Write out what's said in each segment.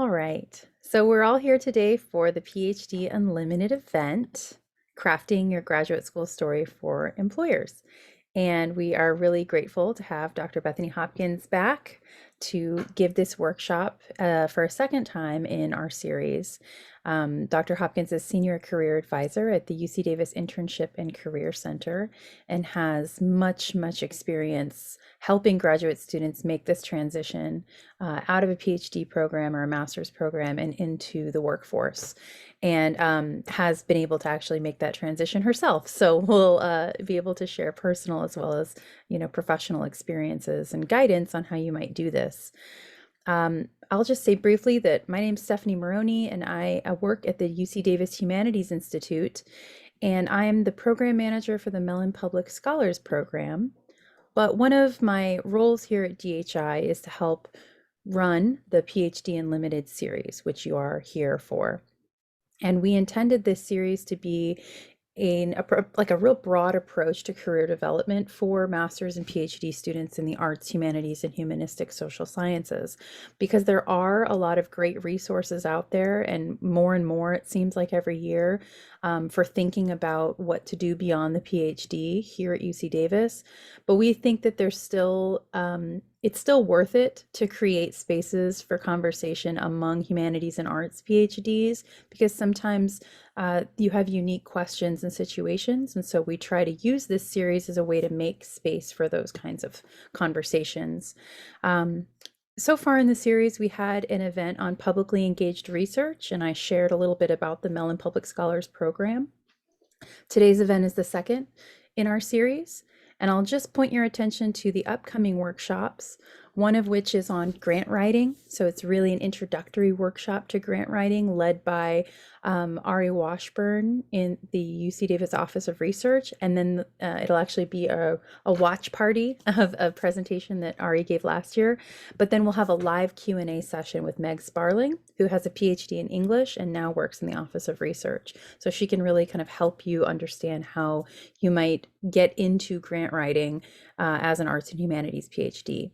All right, so we're all here today for the PhD Unlimited event, Crafting Your Graduate School Story for Employers. And we are really grateful to have Dr. Bethany Hopkins back to give this workshop for a second time in our series. Dr. Hopkins is Senior Career Advisor at the UC Davis Internship and Career Center and has much experience helping graduate students make this transition out of a PhD program or a master's program and into the workforce, and has been able to actually make that transition herself. So we'll be able to share personal as well as, professional experiences and guidance on how you might do this. I'll just say briefly that my name's Stephanie Maroney, and I work at the UC Davis Humanities Institute, and I am the program manager for the Mellon Public Scholars Program. But one of my roles here at DHI is to help run the PhD Unlimited series, which you are here for. And we intended this series to be a real broad approach to career development for master's and PhD students in the arts, humanities, and humanistic social sciences, because there are a lot of great resources out there, and more, it seems like every year, for thinking about what to do beyond the PhD here at UC Davis. But we think that there's still, it's still worth it to create spaces for conversation among humanities and arts PhDs, because sometimes you have unique questions and situations. And so we try to use this series as a way to make space for those kinds of conversations. So far in the series, we had an event on publicly engaged research, and I shared a little bit about the Mellon Public Scholars Program. Today's event is the second in our series, and I'll just point your attention to the upcoming workshops, one of which is on grant writing. So it's really an introductory workshop to grant writing led by Ari Washburn in the UC Davis Office of Research. And then it'll actually be a watch party of a presentation that Ari gave last year. But then we'll have a live Q&A session with Meg Sparling, who has a PhD in English and now works in the Office of Research. So she can really kind of help you understand how you might get into grant writing as an arts and humanities PhD.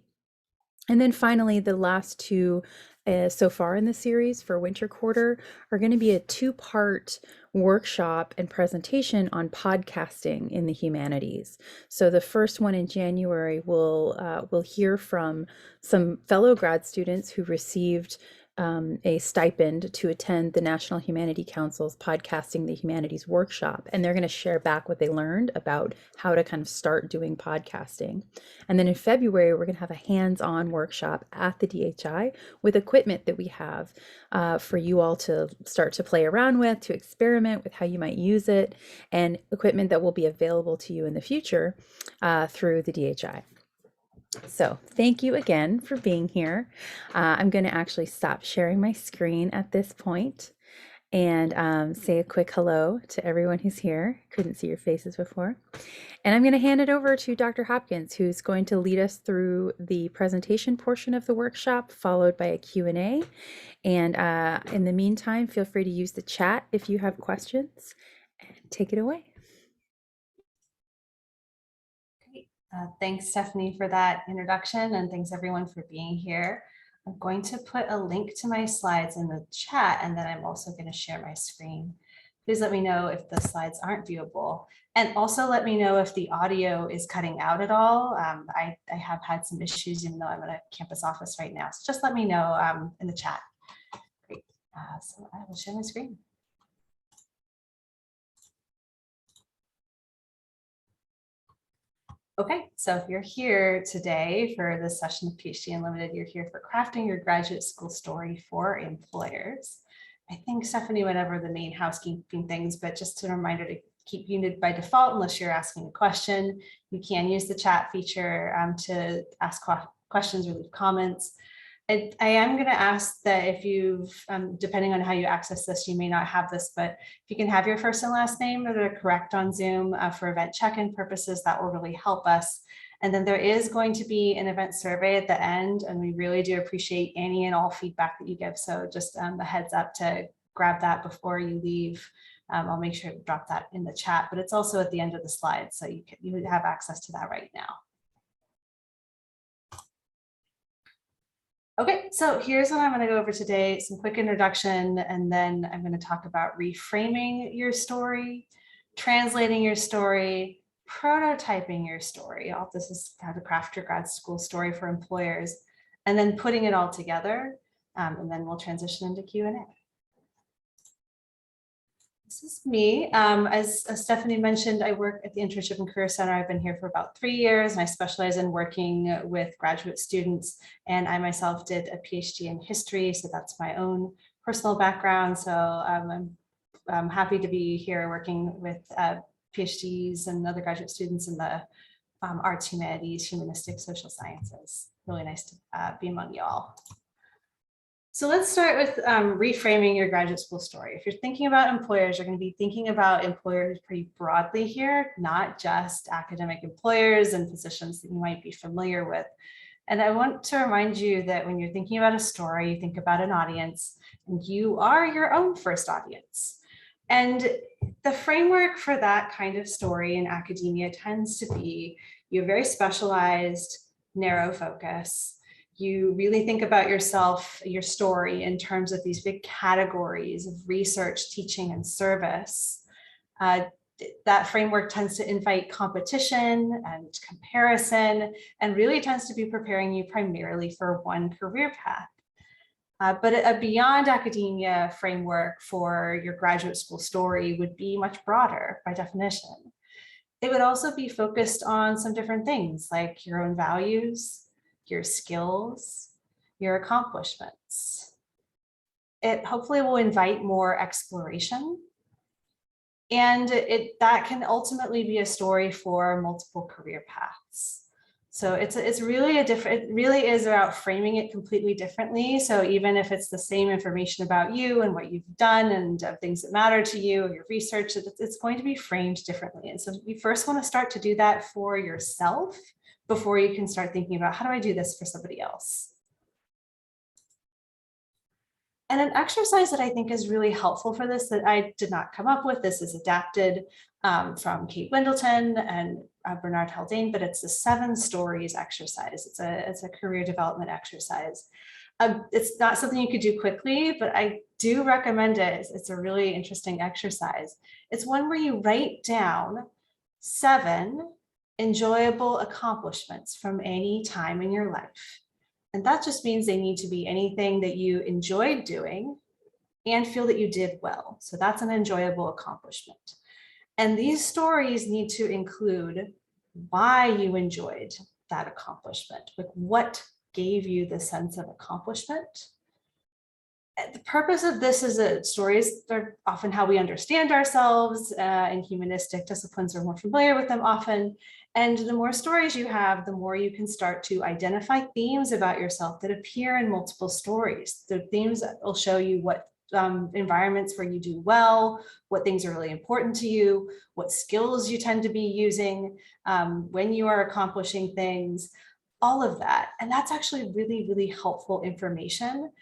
And then finally, the last two so far in the series for winter quarter are going to be a two-part workshop and presentation on podcasting in the humanities. So the first one in January, we'll hear from some fellow grad students who received a stipend to attend the National Humanity Council's Podcasting the Humanities workshop. And they're going to share back what they learned about how to kind of start doing podcasting. And then in February, we're going to have a hands-on workshop at the DHI with equipment that we have for you all to start to play around with, to experiment with how you might use it, and equipment that will be available to you in the future through the DHI. So thank you again for being here. I'm going to actually stop sharing my screen at this point and say a quick hello to everyone who's here. Couldn't see your faces before. And I'm going to hand it over to Dr. Hopkins, who's going to lead us through the presentation portion of the workshop, followed by a Q&A. And in the meantime, feel free to use the chat if you have questions. Take it away. Thanks, Stephanie, for that introduction, and thanks everyone for being here. I'm going to put a link to my slides in the chat, and then I'm also going to share my screen. Please let me know if the slides aren't viewable, and also let me know if the audio is cutting out at all. I have had some issues, even though I'm in a campus office right now. So just let me know in the chat. Great. So I will share my screen. Okay, so if you're here today for this session of PhD Unlimited, you're here for crafting your graduate school story for employers. I think Stephanie went over the main housekeeping things, but just a reminder to keep muted by default unless you're asking a question. You can use the chat feature to ask questions or leave comments. I am going to ask that if you've, depending on how you access this, you may not have this, but if you can have your first and last name that are correct on Zoom for event check-in purposes, that will really help us. And then there is going to be an event survey at the end, and we really do appreciate any and all feedback that you give. So just a heads up to grab that before you leave. I'll make sure to drop that in the chat, but it's also at the end of the slide, so you have access to that right now. Okay, so here's what I'm going to go over today, some quick introduction, and then I'm going to talk about reframing your story, translating your story, prototyping your story. All this is how to craft your grad school story for employers, and then putting it all together. And then we'll transition into Q&A. This is me. As Stephanie mentioned, I work at the Internship and Career Center. I've been here for about 3 years, and I specialize in working with graduate students. And I myself did a PhD in history, so that's my own personal background. So I'm happy to be here working with PhDs and other graduate students in the arts, humanities, humanistic, social sciences. Really nice to be among you all. So let's start with reframing your graduate school story. If you're thinking about employers, you're going to be thinking about employers pretty broadly here, not just academic employers and positions that you might be familiar with. And I want to remind you that when you're thinking about a story, you think about an audience, and you are your own first audience. And the framework for that kind of story in academia tends to be you have very specialized, narrow focus. You really think about yourself, your story in terms of these big categories of research, teaching, and service. That framework tends to invite competition and comparison, and really tends to be preparing you primarily for one career path. But a beyond academia framework for your graduate school story would be much broader by definition. It would also be focused on some different things like your own values, your skills, your accomplishments. It hopefully will invite more exploration. And that can ultimately be a story for multiple career paths. So it's really it really is about framing it completely differently. So even if it's the same information about you and what you've done and things that matter to you, your research, it's going to be framed differently. And so you first want to start to do that for yourself before you can start thinking about, how do I do this for somebody else? And an exercise that I think is really helpful for this, that I did not come up with, this is adapted from Kate Wendleton and Bernard Haldane, but it's the 7 stories exercise. It's a career development exercise. It's not something you could do quickly, but I do recommend it. It's a really interesting exercise. It's one where you write down 7 enjoyable accomplishments from any time in your life. And that just means they need to be anything that you enjoyed doing and feel that you did well. So that's an enjoyable accomplishment. And these stories need to include why you enjoyed that accomplishment, like what gave you the sense of accomplishment. The purpose of this is that stories are often how we understand ourselves, and humanistic disciplines are more familiar with them often. And the more stories you have, the more you can start to identify themes about yourself that appear in multiple stories. The themes that will show you what environments where you do well, what things are really important to you, what skills you tend to be using, when you are accomplishing things, all of that. And that's actually really, really helpful information.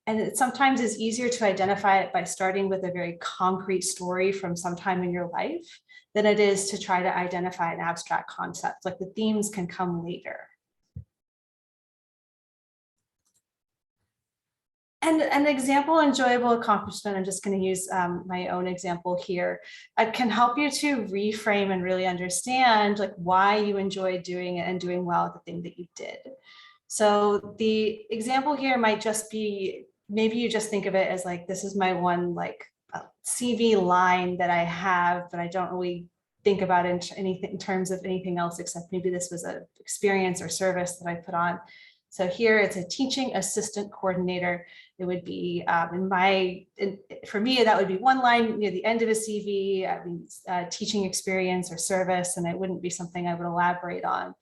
And it sometimes is easier to identify it by starting with a very concrete story from some time in your life than it is to try to identify an abstract concept. Like the themes can come later. And an example enjoyable accomplishment, I'm just going to use my own example here. It can help you to reframe and really understand like why you enjoyed doing it and doing well at the thing that you did. So the example here might just be, maybe you just think of it as like, this is my one like CV line that I have, but I don't really think about anything in terms of anything else, except maybe this was an experience or service that I put on. So here it's a teaching assistant coordinator. It would be for me, that would be one line near the end of a CV, teaching experience or service, and it wouldn't be something I would elaborate on.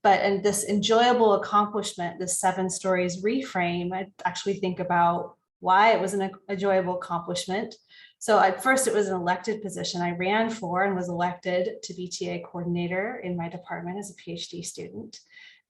But in this enjoyable accomplishment, this 7 stories reframe, I actually think about why it was an enjoyable accomplishment. So at first it was an elected position I ran for and was elected to be TA coordinator in my department as a PhD student.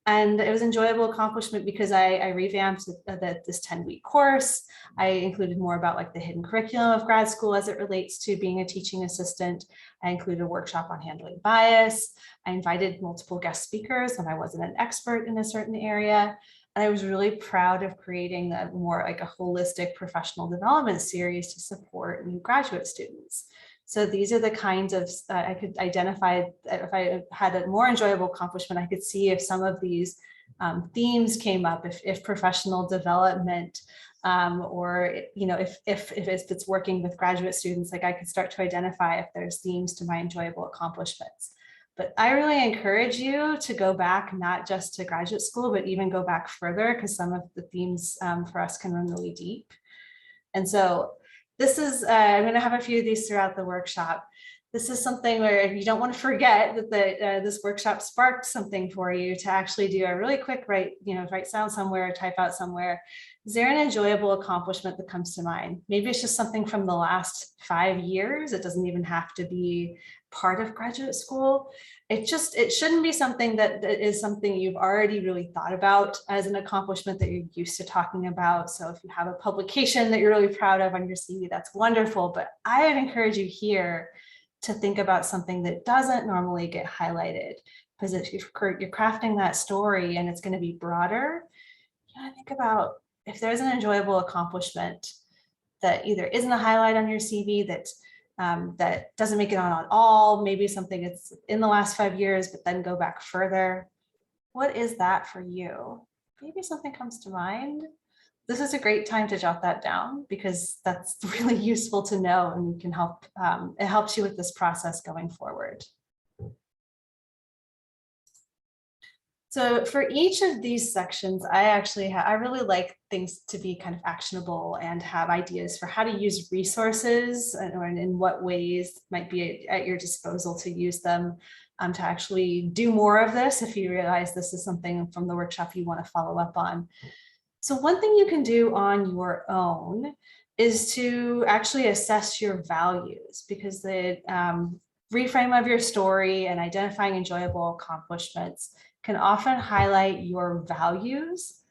And it was an enjoyable accomplishment because I revamped this 10-week course. I included more about like the hidden curriculum of grad school as it relates to being a teaching assistant. I included a workshop on handling bias. I invited multiple guest speakers when I wasn't an expert in a certain area. And I was really proud of creating a more like a holistic professional development series to support new graduate students. So these are the kinds of, I could identify, if I had a more enjoyable accomplishment, I could see if some of these themes came up, if professional development, or if it's working with graduate students, like I could start to identify if there's themes to my enjoyable accomplishments. But I really encourage you to go back, not just to graduate school, but even go back further, because some of the themes for us can run really deep. And so this is, I'm going to have a few of these throughout the workshop. This is something where you don't want to forget that this workshop sparked something for you to actually do a really quick write down somewhere, type out somewhere. Is there an enjoyable accomplishment that comes to mind? Maybe it's just something from the last 5 years. It doesn't even have to be part of graduate school. It shouldn't be something that is something you've already really thought about as an accomplishment that you're used to talking about. So if you have a publication that you're really proud of on your CV, that's wonderful. But I would encourage you here to think about something that doesn't normally get highlighted, because if you're crafting that story and it's going to be broader, you gotta think about if there's an enjoyable accomplishment that either isn't a highlight on your CV, that doesn't make it on at all, maybe something that's in the last 5 years, but then go back further. What is that for you? Maybe something comes to mind. This is a great time to jot that down, because that's really useful to know, and you can help, it helps you with this process going forward. So for each of these sections, I really like things to be kind of actionable and have ideas for how to use resources, and in what ways might be at your disposal to use them, to actually do more of this if you realize this is something from the workshop you want to follow up on. So one thing you can do on your own is to actually assess your values, because the reframe of your story and identifying enjoyable accomplishments can often highlight your values.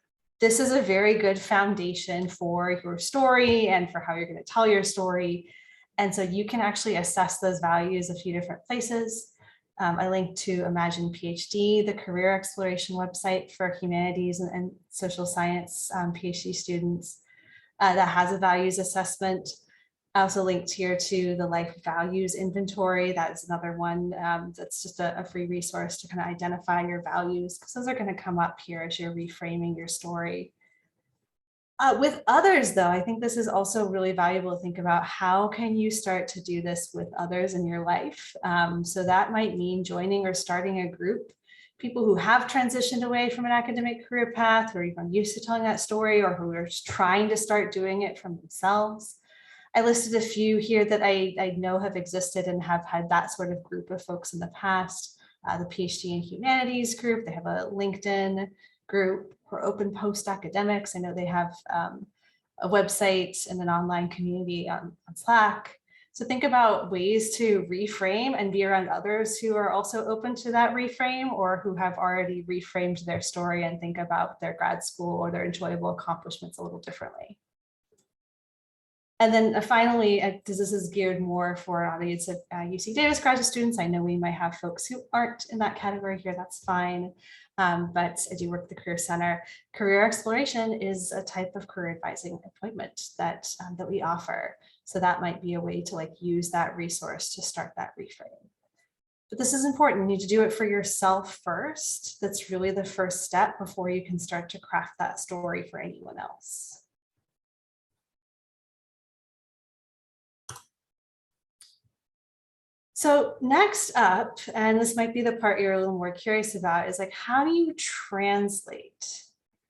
This is a very good foundation for your story and for how you're going to tell your story. And so you can actually assess those values a few different places. I linked to Imagine PhD, the career exploration website for humanities and social science PhD students, that has a values assessment. I also linked here to the life values inventory. That's another one that's just a free resource to kind of identify your values, because those are going to come up here as you're reframing your story. With others, though, I think this is also really valuable to think about how can you start to do this with others in your life. So that might mean joining or starting a group, people who have transitioned away from an academic career path, or even used to telling that story, or who are just trying to start doing it from themselves. I listed a few here that I know have existed and have had that sort of group of folks in the past. The PhD in Humanities group, they have a LinkedIn group for open post academics. I know they have a website and an online community on Slack. So think about ways to reframe and be around others who are also open to that reframe, or who have already reframed their story and think about their grad school or their enjoyable accomplishments a little differently. And then finally, because this is geared more for an audience of UC Davis graduate students, I know we might have folks who aren't in that category here, that's fine. But I do work at the Career Center. Career exploration is a type of career advising appointment that we offer. So that might be a way to use that resource to start that reframe. But this is important. You need to do it for yourself first. That's really the first step before you can start to craft that story for anyone else. So next up, and this might be the part you're a little more curious about, is how do you translate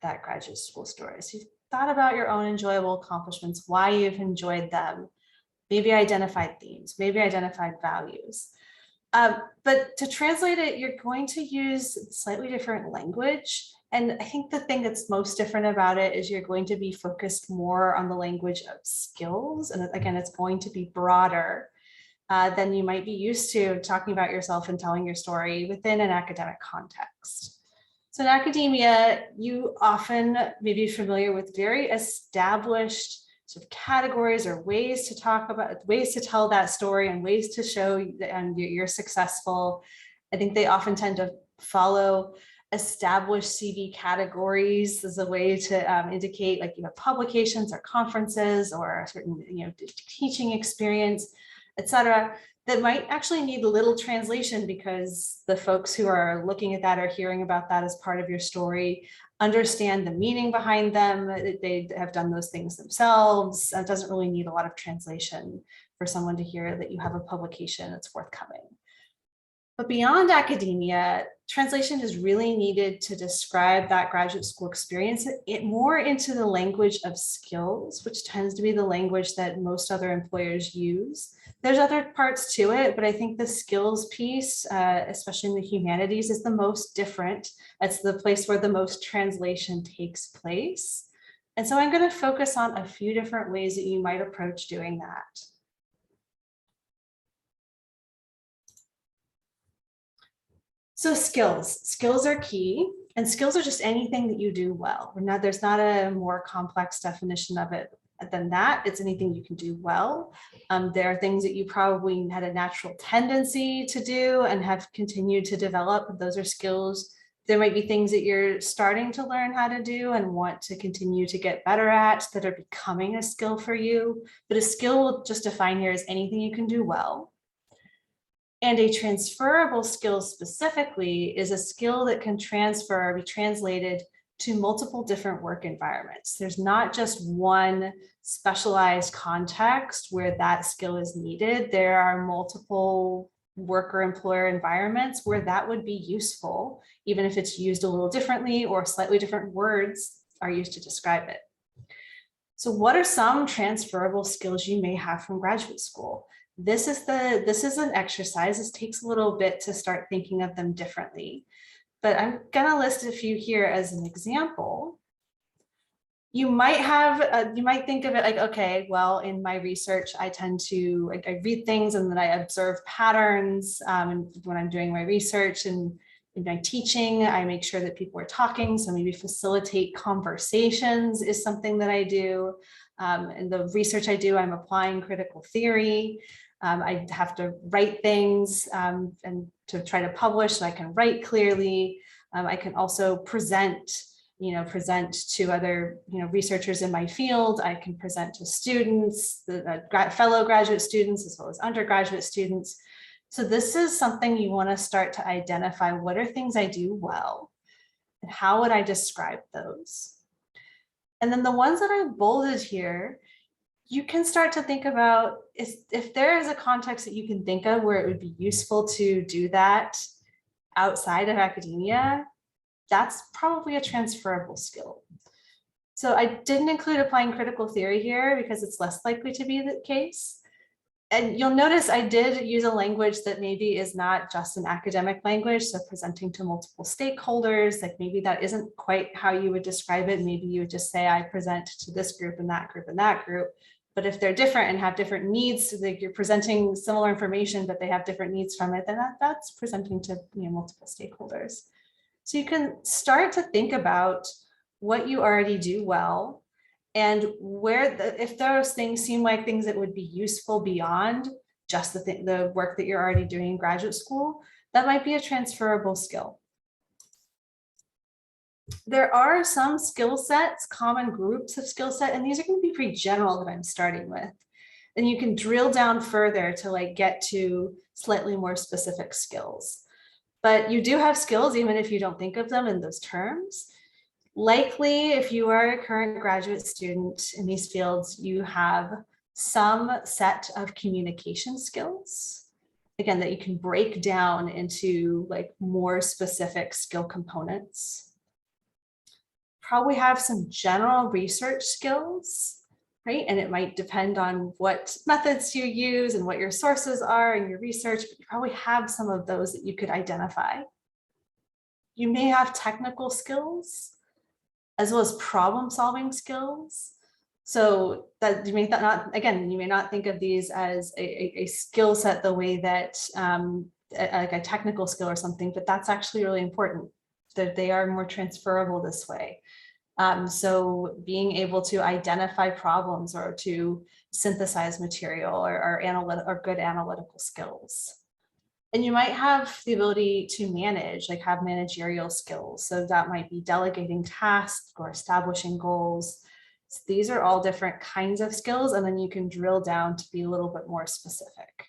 that graduate school story? So you've thought about your own enjoyable accomplishments, why you've enjoyed them, maybe identified themes, maybe identified values. But to translate it, you're going to use slightly different language. And I think the thing that's most different about it is you're going to be focused more on the language of skills. And again, it's going to be broader than you might be used to talking about yourself and telling your story within an academic context. So in academia, you often may be familiar with very established sort of categories or ways to talk about, ways to tell that story and ways to show that you're successful. I think they often tend to follow establish CV categories as a way to indicate like, publications or conferences or a certain, teaching experience, etc., that might actually need little translation because the folks who are looking at that or hearing about that as part of your story understand the meaning behind them. They have done those things themselves. It doesn't really need a lot of translation for someone to hear that you have a publication that's forthcoming. But beyond academia, translation is really needed to describe that graduate school experience it more into the language of skills, which tends to be the language that most other employers use. There's other parts to it, but I think the skills piece, especially in the humanities, is the most different. That's the place where the most translation takes place. And so I'm going to focus on a few different ways that you might approach doing that. So skills are key, and skills are just anything that you do well. There's not a more complex definition of it than that. It's anything you can do well. There are things that you probably had a natural tendency to do and have continued to develop. Those are skills. There might be things that you're starting to learn how to do and want to continue to get better at that are becoming a skill for you. But a skill will just define here as anything you can do well. And a transferable skill specifically is a skill that can transfer or be translated to multiple different work environments. There's not just one specialized context where that skill is needed. There are multiple worker employer environments where that would be useful, even if it's used a little differently or slightly different words are used to describe it. So what are some transferable skills you may have from graduate school? This is an exercise. This takes a little bit to start thinking of them differently, but I'm gonna list a few here as an example. You might think of it like, okay, well, in my research, I tend to, I read things and then I observe patterns when I'm doing my research, and in my teaching, I make sure that people are talking. So maybe facilitate conversations is something that I do. In the research I do, I'm applying critical theory. I have to write things and to try to publish so I can write clearly. I can also present to other, researchers in my field. I can present to students, fellow graduate students, as well as undergraduate students. So this is something you want to start to identify. What are things I do well? And how would I describe those? And then the ones that I bolded here, you can start to think about if there is a context that you can think of where it would be useful to do that outside of academia, that's probably a transferable skill. So I didn't include applying critical theory here because it's less likely to be the case. And you'll notice I did use a language that maybe is not just an academic language. So presenting to multiple stakeholders, like maybe that isn't quite how you would describe it. Maybe you would just say, I present to this group and that group and that group. But if they're different and have different needs, like you're presenting similar information, but they have different needs from it, then that's presenting to multiple stakeholders. So you can start to think about what you already do well, and if those things seem like things that would be useful beyond just the work that you're already doing in graduate school, that might be a transferable skill. There are some skill sets, common groups of skill set, and these are going to be pretty general that I'm starting with. And you can drill down further to get to slightly more specific skills. But you do have skills, even if you don't think of them in those terms. Likely, if you are a current graduate student in these fields, you have some set of communication skills, again, that you can break down into more specific skill components. Probably have some general research skills, right? And it might depend on what methods you use and what your sources are in your research, but you probably have some of those that you could identify. You may have technical skills, as well as problem-solving skills. So that you may not think of these as a skill set the way that like a technical skill or something, but that's actually really important, that they are more transferable this way. So being able to identify problems or to synthesize material or good analytical skills. And you might have the ability to manage, like have managerial skills. So that might be delegating tasks or establishing goals. So these are all different kinds of skills, and then you can drill down to be a little bit more specific.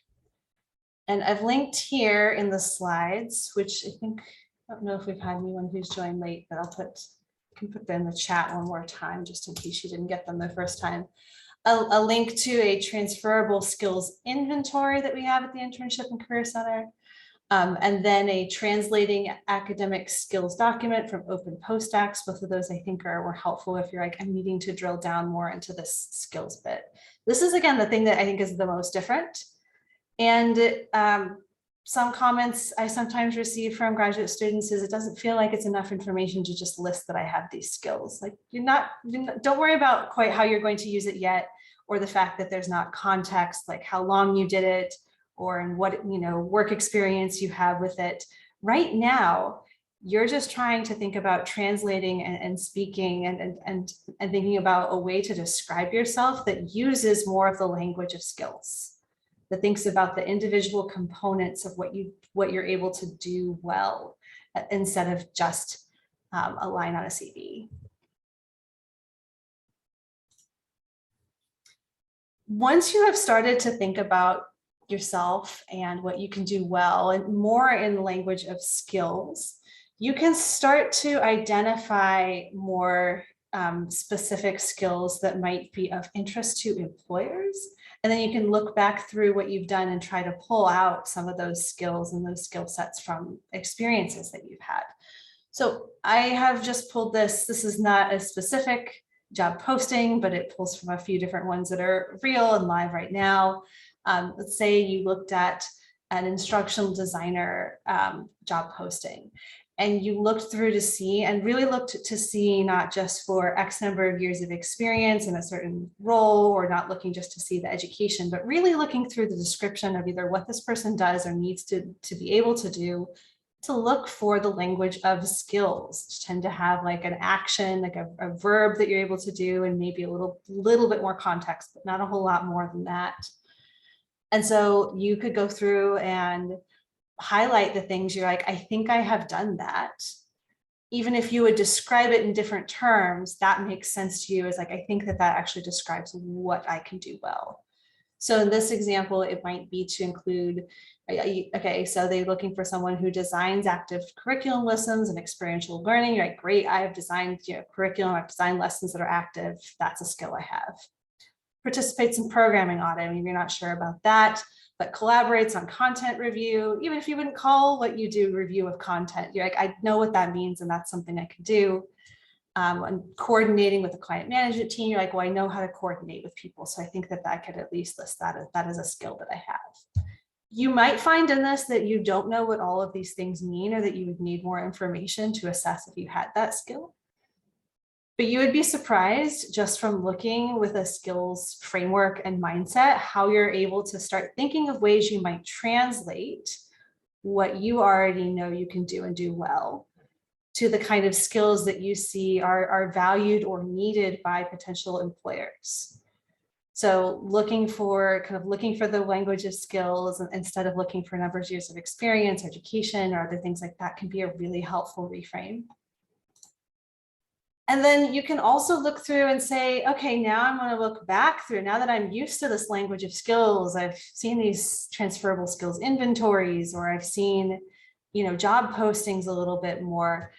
And I've linked here in the slides, which I think, I don't know if we've had anyone who's joined late, but I can put them in the chat one more time, just in case you didn't get them the first time. A link to a transferable skills inventory that we have at the Internship and Career Center. And then a translating academic skills document from Open Postdocs. Both of those I think were helpful if you're like, I'm needing to drill down more into this skills bit. This is, again, the thing that I think is the most different. And some comments I sometimes receive from graduate students is it doesn't feel like it's enough information to just list that I have these skills. Like don't worry about quite how you're going to use it yet, or the fact that there's not context, like how long you did it, or in what work experience you have with it. Right now, you're just trying to think about translating and speaking and thinking about a way to describe yourself that uses more of the language of skills, that thinks about the individual components of what you're able to do well, instead of just a line on a CV. Once you have started to think about yourself and what you can do well, and more in the language of skills, you can start to identify more specific skills that might be of interest to employers. And then you can look back through what you've done and try to pull out some of those skills and those skill sets from experiences that you've had. So I have just pulled this. This is not a specific job posting, but it pulls from a few different ones that are real and live right now. Let's say you looked at an instructional designer job posting, and you looked through to see, and really looked to see not just for X number of years of experience in a certain role, or not looking just to see the education, but really looking through the description of either what this person does or needs to be able to do, to look for the language of skills, which tend to have like an action, like a verb that you're able to do, and maybe a little bit more context, but not a whole lot more than that. And so you could go through and highlight the things you're like, I think I have done that. Even if you would describe it in different terms, that makes sense to you as like, I think that actually describes what I can do well. So in this example, it might be to include, okay, so they're looking for someone who designs active curriculum lessons and experiential learning. You're like, great, I have designed curriculum, I've designed lessons that are active. That's a skill I have. Participates in programming audit. I mean, you're not sure about that, but collaborates on content review. Even if you wouldn't call what you do review of content, you're like, I know what that means, and that's something I can do. And coordinating with the client management team, you're like, well, I know how to coordinate with people. So I think that could at least list that as a skill that I have. You might find in this that you don't know what all of these things mean, or that you would need more information to assess if you had that skill. But you would be surprised just from looking with a skills framework and mindset, how you're able to start thinking of ways you might translate what you already know you can do and do well to the kind of skills that you see are valued or needed by potential employers. So looking for the language of skills instead of looking for numbers of years of experience, education, or other things like that can be a really helpful reframe. And then you can also look through and say, okay, now I'm going to look back through, now that I'm used to this language of skills, I've seen these transferable skills inventories, or I've seen, job postings a little bit more.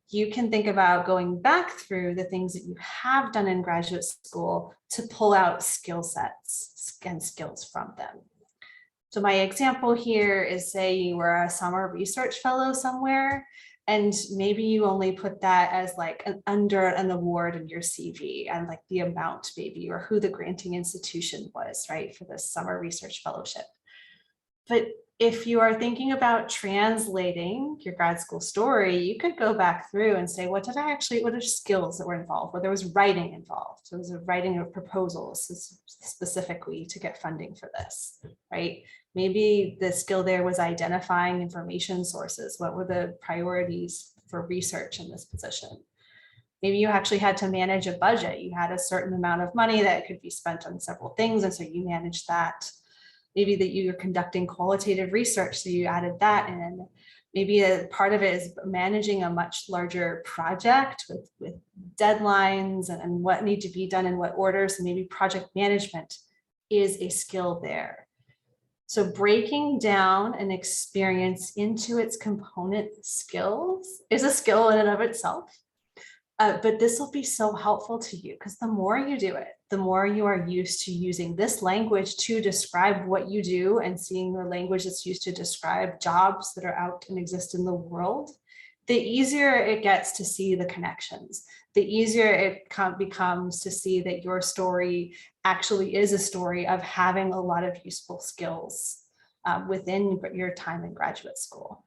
You can think about going back through the things that you have done in graduate school to pull out skill sets and skills from them. So my example here is, say you were a summer research fellow somewhere, and maybe you only put that as like under an award in your CV, and like the amount maybe, or who the granting institution was, right, for this summer research fellowship. But if you are thinking about translating your grad school story, you could go back through and say, what are skills that were involved? Well, there was writing involved. So there was writing of proposals specifically to get funding for this, right? Maybe the skill there was identifying information sources. What were the priorities for research in this position? Maybe you actually had to manage a budget. You had a certain amount of money that could be spent on several things, and so you managed that. Maybe that you're conducting qualitative research, so you added that in. Maybe a part of it is managing a much larger project with deadlines and what need to be done in what order. So maybe project management is a skill there. So breaking down an experience into its component skills is a skill in and of itself. But this will be so helpful to you because the more you do it, the more you are used to using this language to describe what you do and seeing the language that's used to describe jobs that are out and exist in the world, the easier it gets to see the connections, the easier it becomes to see that your story actually is a story of having a lot of useful skills within your time in graduate school.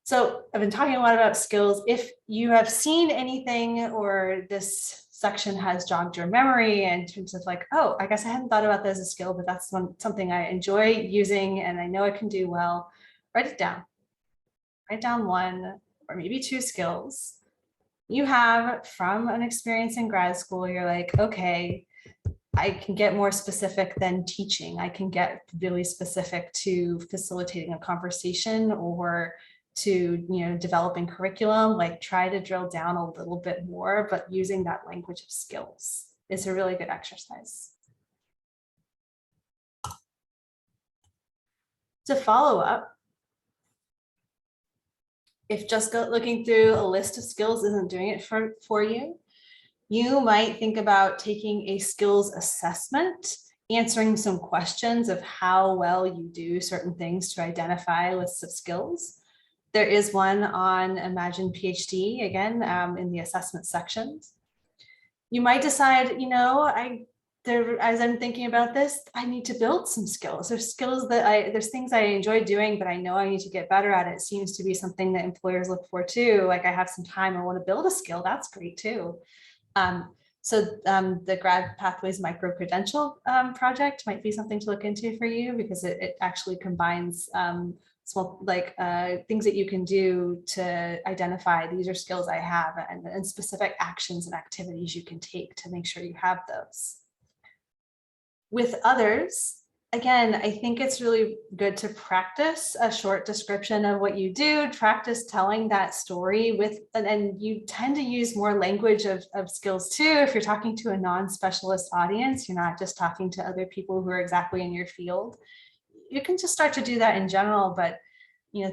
So I've been talking a lot about skills. If you have seen anything or this section has jogged your memory in terms of like, oh, I guess I hadn't thought about that as a skill, but that's something I enjoy using and I know I can do well, write it down. Write down one or maybe two skills you have from an experience in grad school. You're like, okay, I can get more specific than teaching. I can get really specific to facilitating a conversation or to developing curriculum. Like try to drill down a little bit more, but using that language of skills is a really good exercise. To follow up, if just looking through a list of skills isn't doing it for you, you might think about taking a skills assessment, answering some questions of how well you do certain things to identify lists of skills. There is one on Imagine PhD, again, in the assessment sections. You might decide, as I'm thinking about this, I need to build some skills. There's skills that there's things I enjoy doing, but I know I need to get better at it. It seems to be something that employers look for too. Like I have some time, I want to build a skill. That's great too. The Grad Pathways Micro-Credential project might be something to look into for you because it actually combines things that you can do to identify these are skills I have and specific actions and activities you can take to make sure you have those. With others, again, I think it's really good to practice a short description of what you do, practice telling that story and you tend to use more language of skills too. If you're talking to a non-specialist audience, you're not just talking to other people who are exactly in your field. You can just start to do that in general, but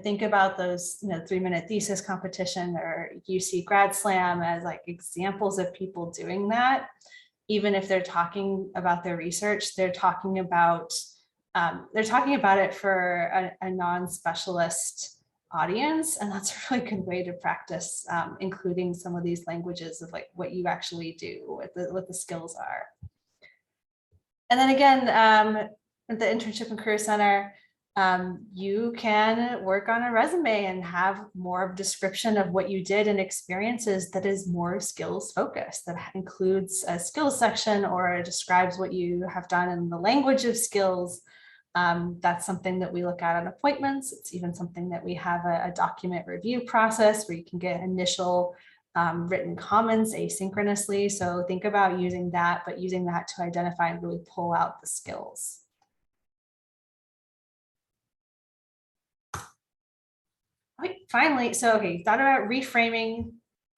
think about those 3-minute thesis competition or UC Grad Slam as like examples of people doing that. Even if they're talking about their research, they're talking about it for a non-specialist audience. And that's a really good way to practice including some of these languages of like what you actually do, what the skills are. And then again, at the Internship and Career Center, you can work on a resume and have more of a description of what you did and experiences that is more skills focused, that includes a skills section or describes what you have done in the language of skills. That's something that we look at on appointments. It's even something that we have a document review process where you can get initial written comments asynchronously. So think about using that, but using that to identify and really pull out the skills. Finally, you thought about reframing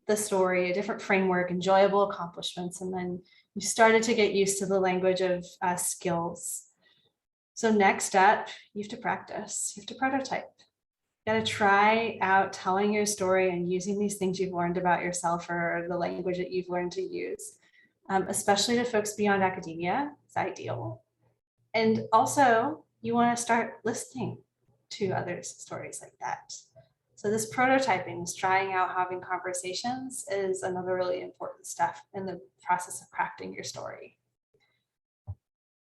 the story, a different framework, enjoyable accomplishments, and then you started to get used to the language of skills. So next step, you have to practice, you have to prototype. You got to try out telling your story and using these things you've learned about yourself or the language that you've learned to use, especially to folks beyond academia. It's ideal. And also, you want to start listening to others' stories like that. So this prototyping, this trying out having conversations is another really important step in the process of crafting your story.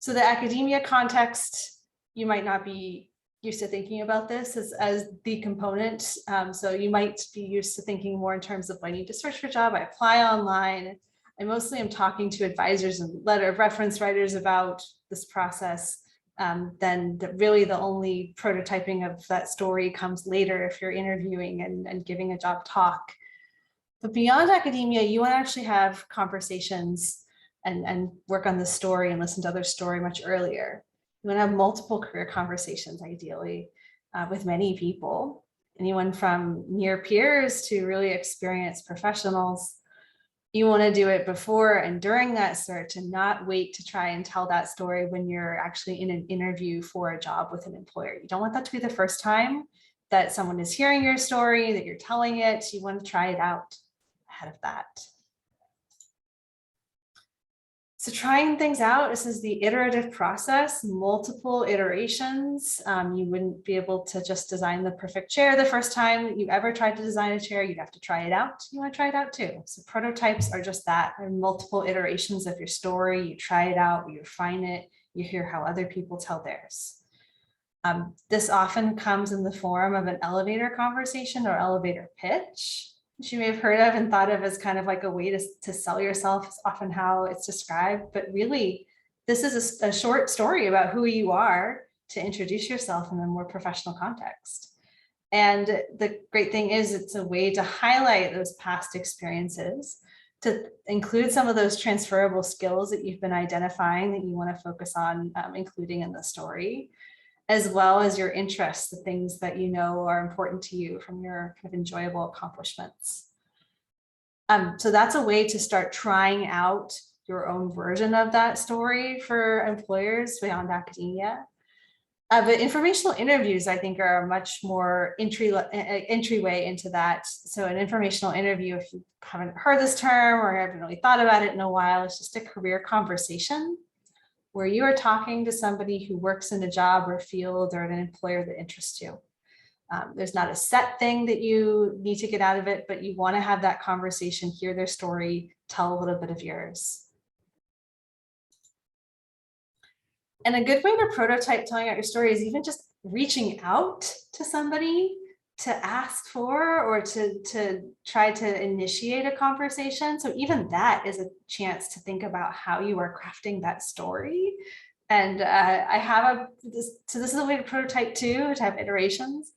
So the academia context, you might not be used to thinking about this as the component. So you might be used to thinking more in terms of I need to search for a job, I apply online. I mostly am talking to advisors and letter of reference writers about this process. Then really the only prototyping of that story comes later if you're interviewing and giving a job talk. But beyond academia, you want to actually have conversations and work on the story and listen to other story much earlier. You want to have multiple career conversations, ideally, with many people, anyone from near peers to really experienced professionals. You want to do it before and during that search and not wait to try and tell that story when you're actually in an interview for a job with an employer. You don't want that to be the first time that someone is hearing your story, that you're telling it. You want to try it out ahead of that. So trying things out, this is the iterative process, multiple iterations. You wouldn't be able to just design the perfect chair the first time that you ever tried to design a chair. You'd have to try it out. You want to try it out too. So prototypes are just that. They're multiple iterations of your story. You try it out, you refine it, you hear how other people tell theirs. This often comes in the form of an elevator conversation or elevator pitch, which you may have heard of and thought of as kind of like a way to sell yourself, is often how it's described. But really, this is a short story about who you are to introduce yourself in a more professional context. And the great thing is it's a way to highlight those past experiences, to include some of those transferable skills that you've been identifying that you want to focus on including in the story, as well as your interests, the things that you know are important to you from your kind of enjoyable accomplishments. So that's a way to start trying out your own version of that story for employers beyond academia. But informational interviews, I think, are a much more entryway into that. So an informational interview, if you haven't heard this term or haven't really thought about it in a while, it's just a career conversation where you are talking to somebody who works in a job or field or an employer that interests you. There's not a set thing that you need to get out of it, but you want to have that conversation, hear their story, tell a little bit of yours. And a good way to prototype telling out your story is even just reaching out to somebody to ask for or to try to initiate a conversation. So even that is a chance to think about how you are crafting that story. And I have so this is a way to prototype too, to have iterations.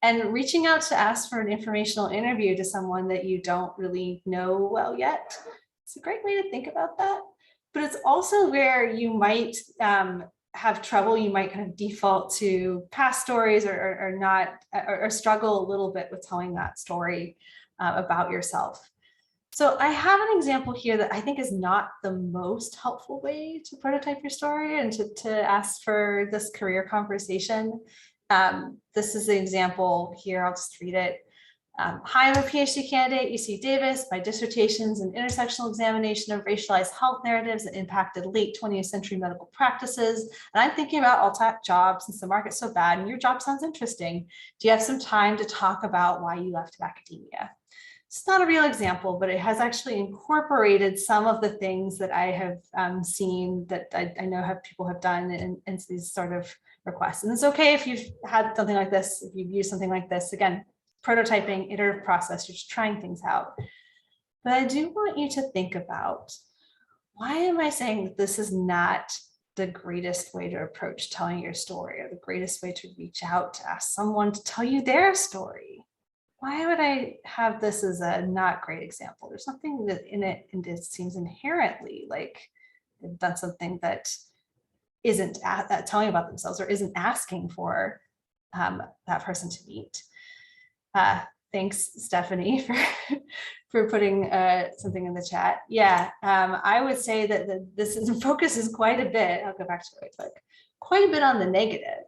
And reaching out to ask for an informational interview to someone that you don't really know well yet. It's a great way to think about that. But it's also where you might have trouble. You might kind of default to past stories or not, or struggle a little bit with telling that story about yourself. So I have an example here that I think is not the most helpful way to prototype your story and to ask for this career conversation. This is the example here. I'll just read it. Hi, I'm a PhD candidate, UC Davis. My dissertation is an intersectional examination of racialized health narratives that impacted late 20th century medical practices. And I'm thinking about alt-act jobs since the market's so bad and your job sounds interesting. Do you have some time to talk about why you left academia? It's not a real example, but it has actually incorporated some of the things that I have seen that I know people have done in these sort of requests. And it's okay if you've had something like this, if you've used something like this. Again, prototyping, iterative process, you're just trying things out. But I do want you to think about, why am I saying that this is not the greatest way to approach telling your story or the greatest way to reach out to ask someone to tell you their story? Why would I have this as a not great example? There's something that in it, and it seems inherently like they've done something that isn't telling about themselves or isn't asking for that person to meet. Thanks, Stephanie, for putting something in the chat. Yeah, I would say that the focus is quite a bit. I'll go back to it real quick. Quite a bit on the negative,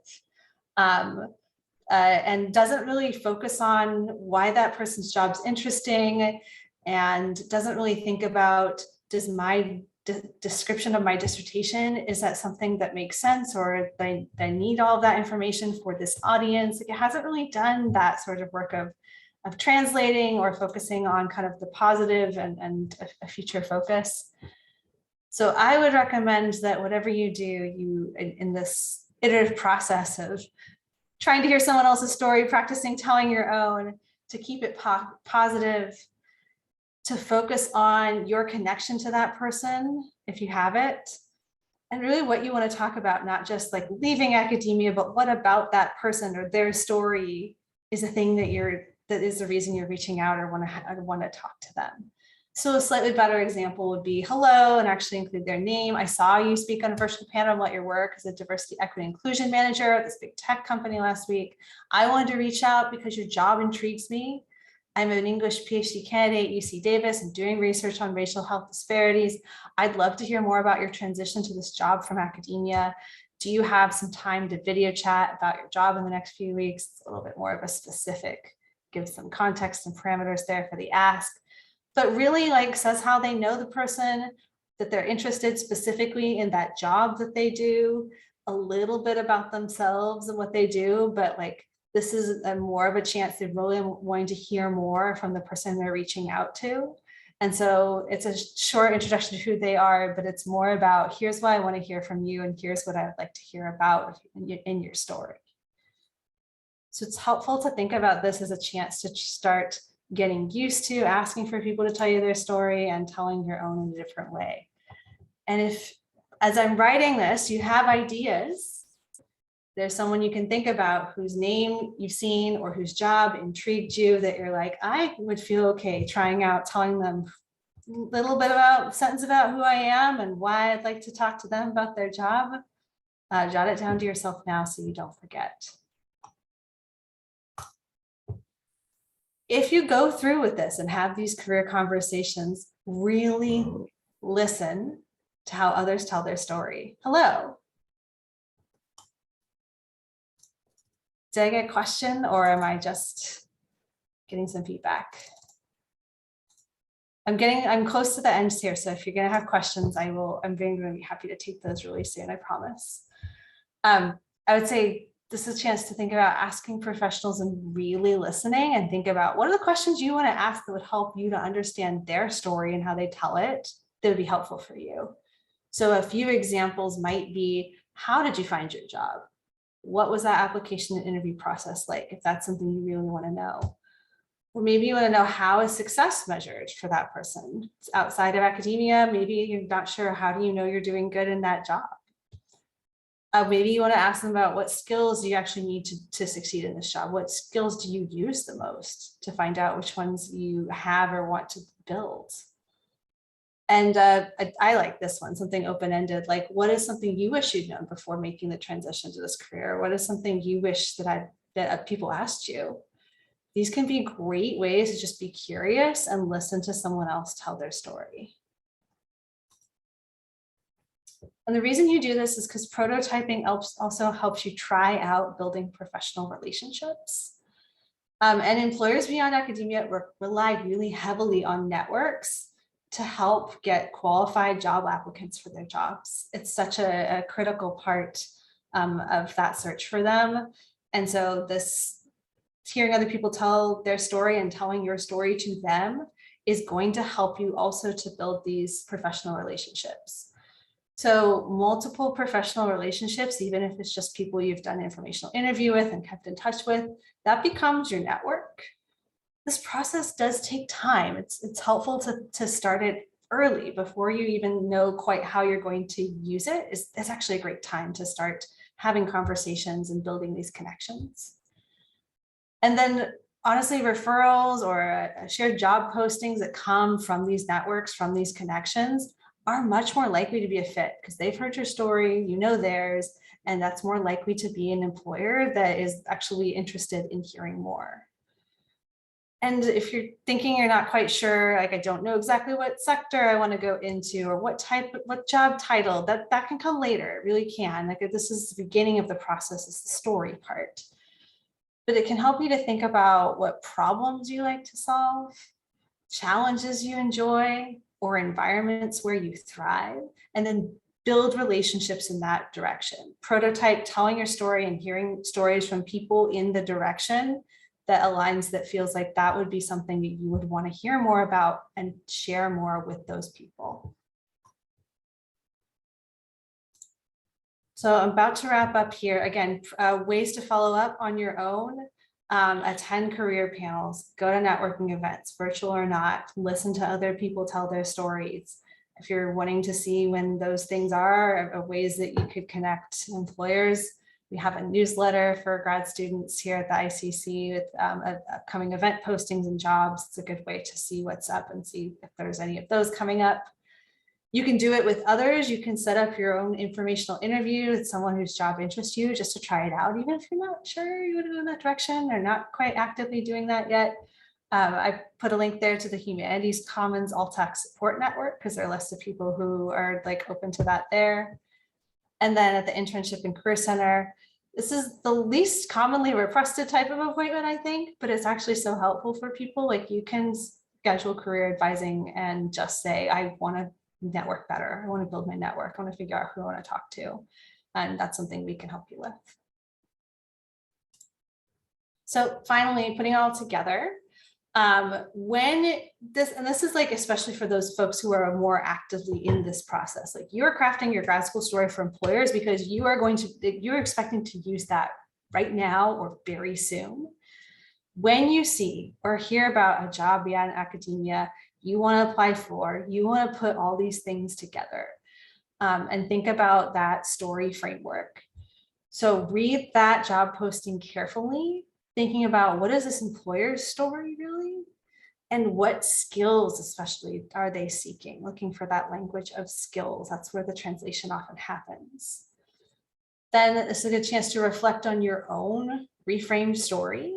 and doesn't really focus on why that person's job's interesting, and doesn't really think about, does my description of my dissertation, is that something that makes sense, or I need all of that information for this audience? Like, it hasn't really done that sort of work of translating or focusing on kind of the positive and a future focus. So I would recommend that whatever you do, you in this iterative process of trying to hear someone else's story, practicing telling your own, to keep it positive, to focus on your connection to that person, if you have it, and really what you want to talk about, not just like leaving academia, but what about that person or their story is a thing that is the reason you're reaching out or want to talk to them. So a slightly better example would be hello and actually include their name. I saw you speak on a virtual panel about your work as a diversity, equity, inclusion manager at this big tech company last week. I wanted to reach out because your job intrigues me. I'm an English PhD candidate at UC Davis and doing research on racial health disparities. I'd love to hear more about your transition to this job from academia. Do you have some time to video chat about your job in the next few weeks? It's a little bit more of a specific, give some context and parameters there for the ask, but really like says how they know the person, that they're interested specifically in that job that they do, a little bit about themselves and what they do, but like this is a more of a chance they're really wanting to hear more from the person they're reaching out to. And so it's a short introduction to who they are, but it's more about here's what I want to hear from you and here's what I'd like to hear about in your story. So it's helpful to think about this as a chance to start getting used to asking for people to tell you their story and telling your own in a different way. And if, as I'm writing this, you have ideas, there's someone you can think about whose name you've seen or whose job intrigued you that you're like, I would feel okay trying out, telling them a little bit about, sentence about who I am and why I'd like to talk to them about their job. Jot it down to yourself now so you don't forget. If you go through with this and have these career conversations, really listen to how others tell their story. Hello. Did I get a question or am I just getting some feedback? I'm close to the end here. So if you're going to have questions, I'm going to be happy to take those really soon, I promise. I would say this is a chance to think about asking professionals and really listening and think about what are the questions you want to ask that would help you to understand their story and how they tell it that would be helpful for you. So a few examples might be, how did you find your job? What was that application and interview process like, if that's something you really want to know? Or maybe you want to know, how is success measured for that person? It's outside of academia, maybe you're not sure, how do you know you're doing good in that job? Maybe you want to ask them about what skills do you actually need to succeed in this job? What skills do you use the most to find out which ones you have or want to build? And I like this one, something open-ended, like what is something you wish you'd known before making the transition to this career? What is something you wish that people asked you? These can be great ways to just be curious and listen to someone else tell their story. And the reason you do this is because prototyping also helps you try out building professional relationships. And employers beyond academia rely really heavily on networks to help get qualified job applicants for their jobs. It's such a critical part of that search for them. And so hearing other people tell their story and telling your story to them is going to help you also to build these professional relationships. So multiple professional relationships, even if it's just people you've done an informational interview with and kept in touch with, that becomes your network. This process does take time. It's helpful to start it early before you even know quite how you're going to use it. It's actually a great time to start having conversations and building these connections. And then honestly, referrals or shared job postings that come from these networks, from these connections, are much more likely to be a fit because they've heard your story, you know theirs, and that's more likely to be an employer that is actually interested in hearing more. And if you're thinking you're not quite sure, like I don't know exactly what sector I want to go into or what job title, that can come later. It really can. Like this is the beginning of the process, is the story part. But it can help you to think about what problems you like to solve, challenges you enjoy, or environments where you thrive, and then build relationships in that direction. Prototype telling your story and hearing stories from people in the direction that aligns, that feels like that would be something that you would want to hear more about and share more with those people. So I'm about to wrap up here. Again, ways to follow up on your own. Attend career panels, go to networking events, virtual or not, listen to other people tell their stories. If you're wanting to see when those things are, ways that you could connect employers, We have a newsletter for grad students here at the ICC with upcoming event postings and jobs. It's a good way to see what's up and see if there's any of those coming up. You can do it with others. You can set up your own informational interview with someone whose job interests you just to try it out, even if you're not sure you want to go in that direction or not quite actively doing that yet. I put a link there to the Humanities Commons All-Tech Support Network because there are lists of people who are like open to that there. And then at the Internship and Career Center, this is the least commonly requested type of appointment, I think, but it's actually so helpful for people. Like you can schedule career advising and just say, I want to network better. I want to build my network. I want to figure out who I want to talk to. And that's something we can help you with. So finally, putting it all together, this is like, especially for those folks who are more actively in this process, like you're crafting your grad school story for employers because you're expecting to use that right now or very soon. When you see or hear about a job beyond academia you want to apply for, you want to put all these things together and think about that story framework. So read that job posting carefully, thinking about what is this employer's story really? And what skills especially are they seeking? Looking for that language of skills. That's where the translation often happens. Then it's a good chance to reflect on your own reframed story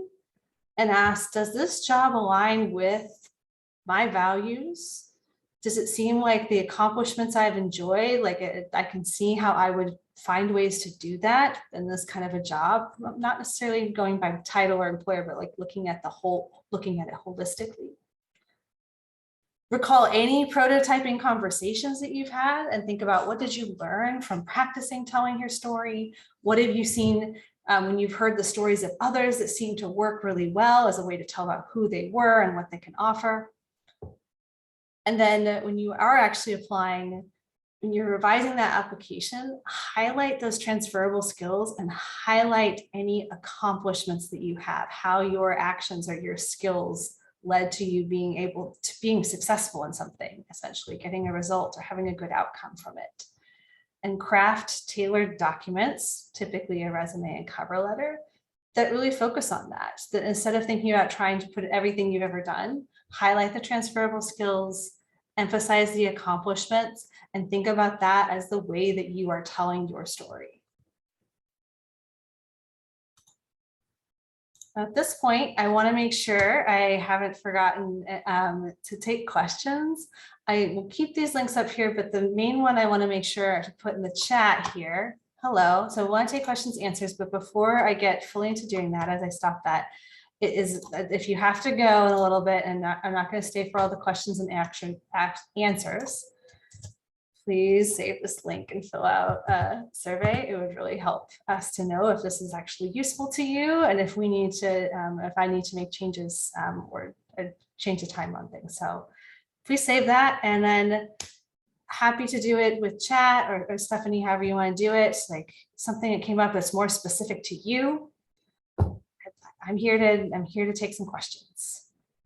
and ask, does this job align with my values? Does it seem like the accomplishments I've enjoyed, like I can see how I would find ways to do that in this kind of a job, not necessarily going by title or employer, but like looking at it holistically. Recall any prototyping conversations that you've had and think about what did you learn from practicing telling your story? What have you seen when you've heard the stories of others that seem to work really well as a way to tell about who they were and what they can offer? And then when you are actually applying, when you're revising that application, highlight those transferable skills and highlight any accomplishments that you have, how your actions or your skills led to you being successful in something, essentially getting a result or having a good outcome from it. And craft tailored documents, typically a resume and cover letter, that really focus on that. That instead of thinking about trying to put everything you've ever done, highlight the transferable skills, emphasize the accomplishments, and think about that as the way that you are telling your story. At this point, I want to make sure I haven't forgotten to take questions. I will keep these links up here, but the main one I want to make sure to put in the chat here. Hello. So I want to take questions, answers, but before I get fully into doing that, as I stop that, it is if you have to go in a little bit, and I'm not going to stay for all the questions and answers. Please save this link and fill out a survey. It would really help us to know if this is actually useful to you and if we need to, if I need to make changes or change the time on things. So please save that, and then happy to do it with chat or Stephanie, however you want to do it. Like something that came up that's more specific to you. I'm here to take some questions.